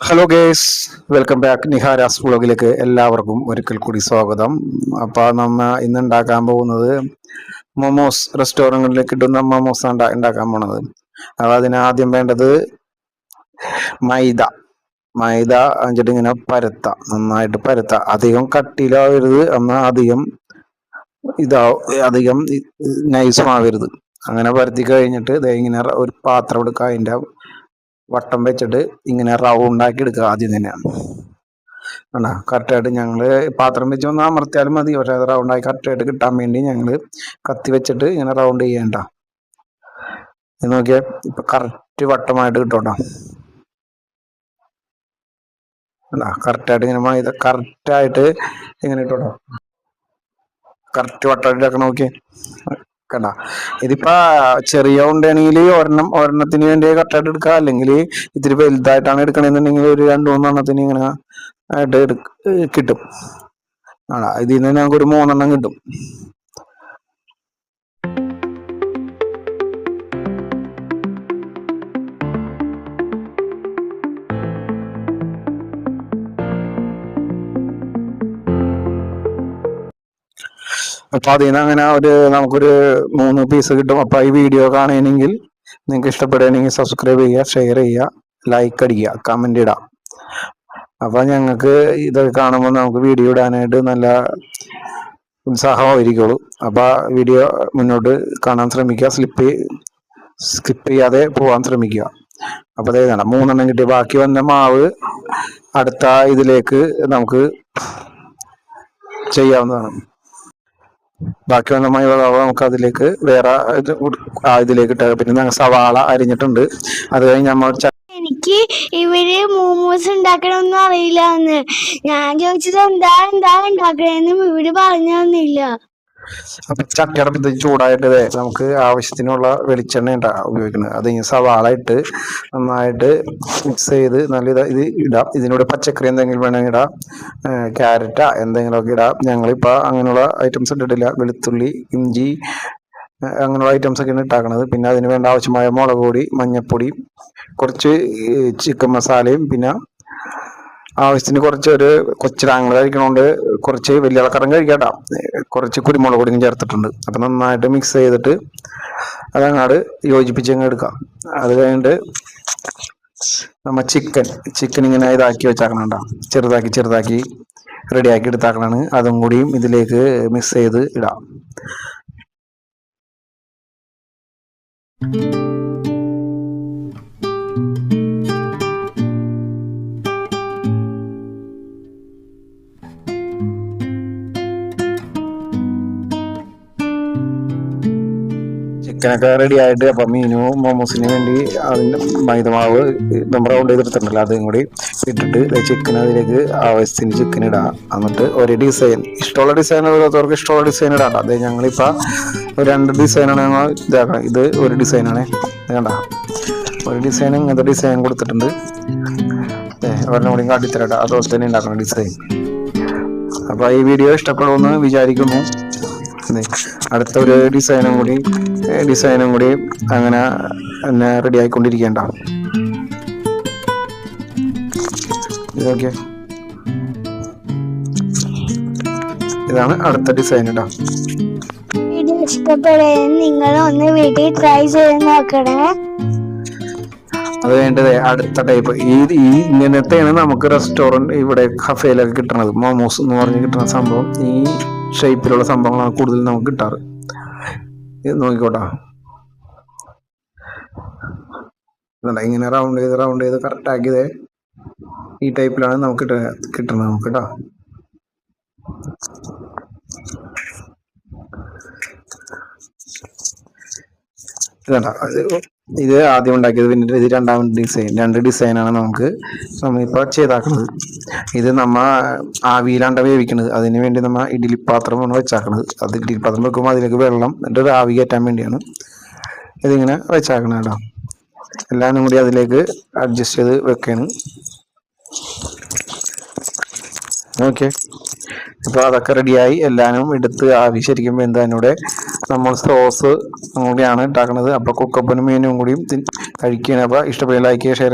Hello guys, welcome back നിഹാരാസ് വ്ളോഗിലേക്ക് എല്ലാവർക്കും ഒരിക്കൽ കൂടി സ്വാഗതം. അപ്പോൾ നമ്മൾ ഇന്ന് ഉണ്ടാക്കാൻ പോകുന്നത് മൊമോസ്, റെസ്റ്റോറൻറ്റിലേക്ക് കിട്ടുന്ന മൊമോസ് ഉണ്ടാക്കാൻ പോണത്. അപ്പോൾ അതിന് ആദ്യം വേണ്ടത് മൈദ എന്നിട്ട് ഇങ്ങനെ നന്നായിട്ട് പരത്ത, അധികം കട്ടിയിലാവരുത്, എന്നാൽ അധികം നൈസുമാവരുത്. അങ്ങനെ പരത്തി കഴിഞ്ഞിട്ട് ഇങ്ങനെ ഒരു പാത്രം എടുക്കുക, അതിൻ്റെ വട്ടം വെച്ചിട്ട് ഇങ്ങനെ റൗണ്ട് ആക്കി എടുക്കുക. ആദ്യം തന്നെയാണ് കറക്റ്റായിട്ട് ഞങ്ങൾ പാത്രം വെച്ച് ഒന്ന് അമർത്തിയാലും മതി, പക്ഷെ അത് റൗണ്ടായി കറക്റ്റായിട്ട് കിട്ടാൻ വേണ്ടി ഞങ്ങൾ കത്തി വെച്ചിട്ട് ഇങ്ങനെ റൗണ്ട് ചെയ്യണ്ട. നോക്കിയാൽ ഇപ്പൊ കറക്റ്റ് വട്ടമായിട്ട് കിട്ടോട്ടോ. കറക്റ്റായിട്ട് ഇങ്ങനെ മൈദ കറക്റ്റായിട്ട് ഇങ്ങനെ ഇട്ടോട്ടോ, കറക്റ്റ് വട്ടമായിട്ട് നോക്കിയേ. കണ്ട, ഇതിപ്പോ ചെറിയ ഉണ്ടെങ്കിൽ ഒരെണ്ണത്തിന് വേണ്ടി കറക്റ്റായിട്ട് എടുക്കുക, അല്ലെങ്കിൽ ഇത്തിരി വലുതായിട്ടാണ് എടുക്കണമെന്നുണ്ടെങ്കിൽ ഒരു 2-3 ഇങ്ങനെ ആയിട്ട് കിട്ടും. ഇതിൽ നിന്ന് ഞങ്ങൾക്ക് ഒരു 3 കിട്ടും. അപ്പൊ അതിൽ നിന്ന് അങ്ങനെ നമുക്കൊരു 3 പീസ് കിട്ടും. അപ്പൊ ഈ വീഡിയോ കാണുകയാണെങ്കിൽ നിങ്ങൾക്ക് ഇഷ്ടപ്പെടുകയാണെങ്കിൽ സബ്സ്ക്രൈബ് ചെയ്യുക, ഷെയർ ചെയ്യുക, ലൈക്ക് അടിക്കുക, കമന്റ് ഇടാം. അപ്പൊ ഞങ്ങൾക്ക് ഇതൊക്കെ കാണുമ്പോൾ നമുക്ക് വീഡിയോ ഇടാനായിട്ട് നല്ല ഉത്സാഹമായിരിക്കുള്ളൂ. അപ്പൊ വീഡിയോ മുന്നോട്ട് കാണാൻ ശ്രമിക്കുക, സ്കിപ്പ് ചെയ്യാതെ പോകാൻ ശ്രമിക്കുക. അപ്പൊ അതായത് 3 കിട്ടി. ബാക്കി വന്ന മാവ് അടുത്ത ഇതിലേക്ക് നമുക്ക് ചെയ്യാവുന്നതാണ്. ബാക്കി വന്ന നമുക്ക് അതിലേക്ക് വേറെ ഇതിലേക്ക് ഇട്ട. പിന്നെ ഞങ്ങൾ സവാള അരിഞ്ഞിട്ടുണ്ട്. അത് കഴിഞ്ഞ് നമ്മൾ എനിക്ക് ഇവര് മോമോസ് ഉണ്ടാക്കണമെന്നും അറിയില്ലാന്ന് ഞാൻ ചോദിച്ചത് എന്താ ഉണ്ടാക്കണെന്നും ഇവര് പറഞ്ഞു തന്നില്ല. അപ്പൊ ചട്ടിയടപ്പ് ചൂടായിട്ട് നമുക്ക് ആവശ്യത്തിനുള്ള വെളിച്ചെണ്ണ ഉപയോഗിക്കുന്നത്. അത് സവാള ഇട്ട് നന്നായിട്ട് മിക്സ് ചെയ്ത് നല്ല ഇത് ഇടാം. ഇതിനോട് പച്ചക്കറി എന്തെങ്കിലും വേണമെങ്കിൽ ഇടാം, ക്യാരറ്റാ എന്തെങ്കിലുമൊക്കെ ഇടാം. ഞങ്ങളിപ്പോൾ അങ്ങനെയുള്ള ഐറ്റംസ് ഇട്ടിട്ടില്ല. വെളുത്തുള്ളി, ഇഞ്ചി അങ്ങനെയുള്ള ഐറ്റംസ് ഒക്കെയാണ് ഇട്ടാക്കണത്. പിന്നെ അതിന് വേണ്ട ആവശ്യമായ മുളക് പൊടി, മഞ്ഞൾപ്പൊടി, കുറച്ച് ചിക്കൻ മസാലയും, പിന്നെ ആവശ്യത്തിന് ഒരു കൊച്ചിരാങ്ങൾ കഴിക്കണോണ്ട് കുറച്ച് വലിയ ആൾക്കാരും കഴിക്കാട്ടോ, കുറച്ച് കുരുമുളക് പൊടിയും ചേർത്തിട്ടുണ്ട്. അപ്പം നന്നായിട്ട് മിക്സ് ചെയ്തിട്ട് അതങ്ങാട് യോജിപ്പിച്ചങ്ങ് എടുക്കാം. അത് കഴിഞ്ഞിട്ട് നമ്മ ചിക്കൻ ഇങ്ങനെ ഇതാക്കി വെച്ചാക്കണണ്ട, ചെറുതാക്കി റെഡിയാക്കി എടുത്താക്കണാണ്. അതും കൂടിയും ഇതിലേക്ക് മിക്സ് ചെയ്ത് ഇടാം. ചിക്കനൊക്കെ റെഡി ആയിട്ട് അപ്പം മീനും മോമോസിന് വേണ്ടി അതിന് മൈദമാവ് നമ്മൾ റൗണ്ട് ചെയ്തെടുത്തിട്ടുണ്ടല്ലോ, അതും കൂടി ഇട്ടിട്ട് ചിക്കൻ അതിലേക്ക് ആവശ്യത്തിന് ചിക്കൻ ഇടാം. എന്നിട്ട് ഒരു ഡിസൈൻ, ഇഷ്ടമുള്ള ഡിസൈൻ ഓരോരുത്തർക്ക് ഇഷ്ടമുള്ള ഡിസൈൻ ഇടാം. അത് ഞങ്ങളിപ്പോൾ 2 ഡിസൈനാണ് ഞങ്ങൾ ഇതാക്കണം. ഇത് ഒരു ഡിസൈനാണ്, വേണ്ട ഒരു ഡിസൈൻ ഇങ്ങനത്തെ ഡിസൈൻ കൊടുത്തിട്ടുണ്ട്. ഒരെണ്ണം കൂടി കാട്ടിത്തരട്ടെ, അതുപോലെ തന്നെ ഉണ്ടാക്കണം ഡിസൈൻ. അപ്പോൾ ഈ വീഡിയോ ഇഷ്ടപ്പെടുമെന്ന് വിചാരിക്കുന്നു. അടുത്ത ഒരു ഡിസൈനും കൂടി അങ്ങനെ തന്നെ റെഡി ആയിക്കൊണ്ടിരിക്കേണ്ട. ഇതൊക്കെ ഇതാണ് അടുത്ത ഡിസൈൻ ഇടാം. വീഡിയോ ഇഷ്ടപ്പെടുകയും നിങ്ങൾ ഒന്ന് വീട്ടിൽ ട്രൈ ചെയ്ത് നോക്കണേ. അത് വേണ്ടത് അടുത്ത ടൈപ്പ് ഇങ്ങനത്തെയാണ് നമുക്ക് റെസ്റ്റോറൻറ്റ് ഇവിടെ കഫേയിലൊക്കെ കിട്ടണത്. മോമോസ് എന്ന് പറഞ്ഞ് കിട്ടുന്ന സംഭവം ഈ ഷേപ്പിലുള്ള സംഭവങ്ങളാണ് കൂടുതൽ നമുക്ക് കിട്ടാറ്. ഇത് നോക്കിക്കോട്ടാ, ഇങ്ങനെ റൗണ്ട് ചെയ്ത് കറക്റ്റ് ആക്കിയത് ഈ ടൈപ്പിലാണ് നമുക്ക് കിട്ടണത് നമുക്ക് കേട്ടോ. ഇത് ആദ്യം ഉണ്ടാക്കിയത്, പിന്നെ ഇത് 2ാമത്തെ ഡിസൈൻ. 2 ഡിസൈനാണ് നമ്മളിപ്പോൾ ചെയ്താക്കുന്നത്. ഇത് ആവിയിലാണ്ട വേവിക്കണത്. അതിന് വേണ്ടി ഇഡ്ഡലി പാത്രമാണ് വെച്ചാക്കണത്. അത് ഇഡ്ഡലി പാത്രം വെക്കുമ്പോൾ അതിലേക്ക് വെള്ളം എന്നിട്ട് ആവി കയറ്റാൻ വേണ്ടിയാണ് ഇതിങ്ങനെ വെച്ചാക്കണത് കേട്ടോ. എല്ലാവരും കൂടി അതിലേക്ക് അഡ്ജസ്റ്റ് ചെയ്ത് വെക്കാണ്. ഓക്കെ, ഇപ്പോൾ അതൊക്കെ റെഡിയായി എല്ലാവരും എടുത്ത് ആവി ശരിക്കും വെന്തതിനൂടെ നമ്മൾ സോസ് കൂടിയാണ് ഉണ്ടാക്കുന്നത്. അപ്പോൾ കുക്കപ്പനും മീനും കൂടിയും കഴിക്കുകയാണ്. അപ്പോൾ ഇഷ്ടപ്പെടുക, ലൈക്ക് ചെയ്യുക, ഷെയർ